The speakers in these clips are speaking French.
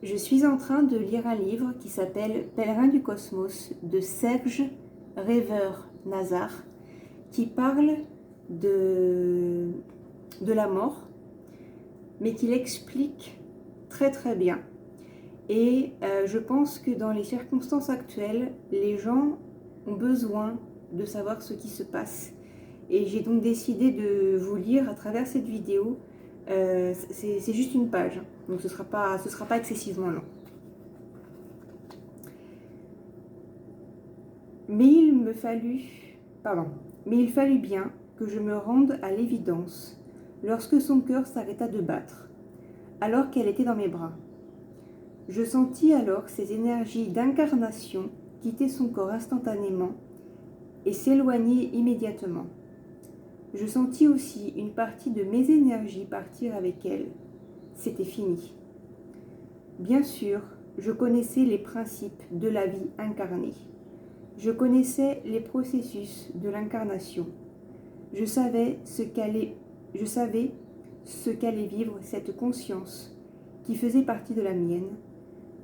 Je suis en train de lire un livre qui s'appelle Pèlerin du Cosmos de Serge Rêveur Nazar, qui parle de la mort, mais qui l'explique très très bien. Et je pense que dans les circonstances actuelles, les gens ont besoin de savoir ce qui se passe. Et j'ai donc décidé de vous lire à travers cette vidéo. C'est juste une page, donc ce sera pas excessivement long. Mais il fallut bien que je me rende à l'évidence lorsque son cœur s'arrêta de battre, alors qu'elle était dans mes bras. Je sentis alors ces énergies d'incarnation quitter son corps instantanément et s'éloigner immédiatement. Je sentis aussi une partie de mes énergies partir avec elle. C'était fini. Bien sûr, je connaissais les principes de la vie incarnée. Je connaissais les processus de l'incarnation. Je savais ce qu'allait vivre cette conscience qui faisait partie de la mienne,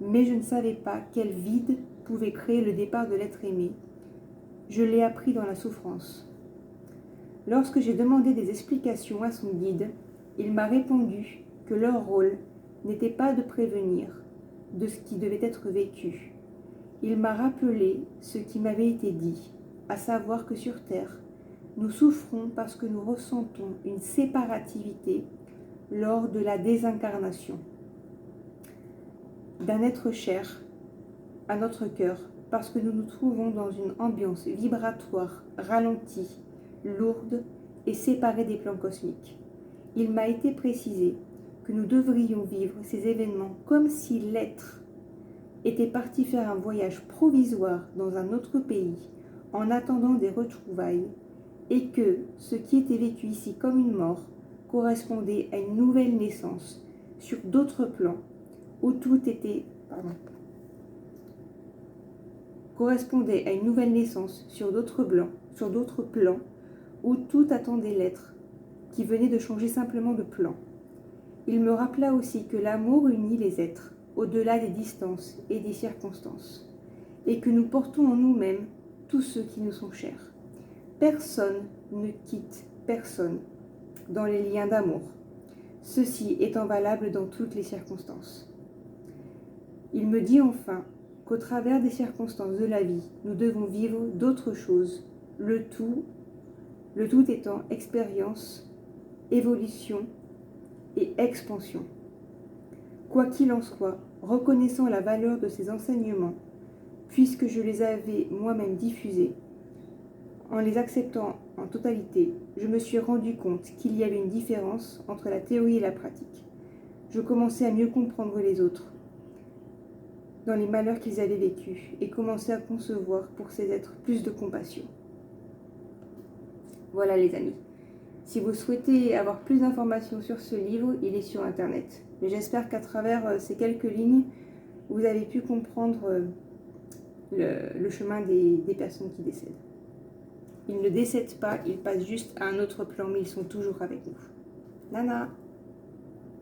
mais je ne savais pas quel vide pouvait créer le départ de l'être aimé. Je l'ai appris dans la souffrance. Lorsque j'ai demandé des explications à son guide, il m'a répondu que leur rôle n'était pas de prévenir de ce qui devait être vécu. Il m'a rappelé ce qui m'avait été dit, à savoir que sur Terre, nous souffrons parce que nous ressentons une séparativité lors de la désincarnation d'un être cher à notre cœur, parce que nous nous trouvons dans une ambiance vibratoire, ralentie, lourde et séparée des plans cosmiques. Il m'a été précisé que nous devrions vivre ces événements comme si l'être était parti faire un voyage provisoire dans un autre pays en attendant des retrouvailles et que ce qui était vécu ici comme une mort correspondait à une nouvelle naissance sur d'autres plans où tout était correspondait à une nouvelle naissance sur d'autres plans où tout attendait l'être qui venait de changer simplement de plan. Il me rappela aussi que l'amour unit les êtres au-delà des distances et des circonstances, et que nous portons en nous-mêmes tous ceux qui nous sont chers. Personne ne quitte personne dans les liens d'amour, ceci étant valable dans toutes les circonstances. Il me dit enfin qu'au travers des circonstances de la vie, nous devons vivre d'autres choses, le tout étant expérience, évolution et expansion. Quoi qu'il en soit, reconnaissant la valeur de ces enseignements, puisque je les avais moi-même diffusés, en les acceptant en totalité, je me suis rendu compte qu'il y avait une différence entre la théorie et la pratique. Je commençais à mieux comprendre les autres dans les malheurs qu'ils avaient vécus et commençais à concevoir pour ces êtres plus de compassion. Voilà les amis. Si vous souhaitez avoir plus d'informations sur ce livre, il est sur internet. Mais j'espère qu'à travers ces quelques lignes, vous avez pu comprendre le chemin des personnes qui décèdent. Ils ne décèdent pas, ils passent juste à un autre plan, mais ils sont toujours avec nous. Nana!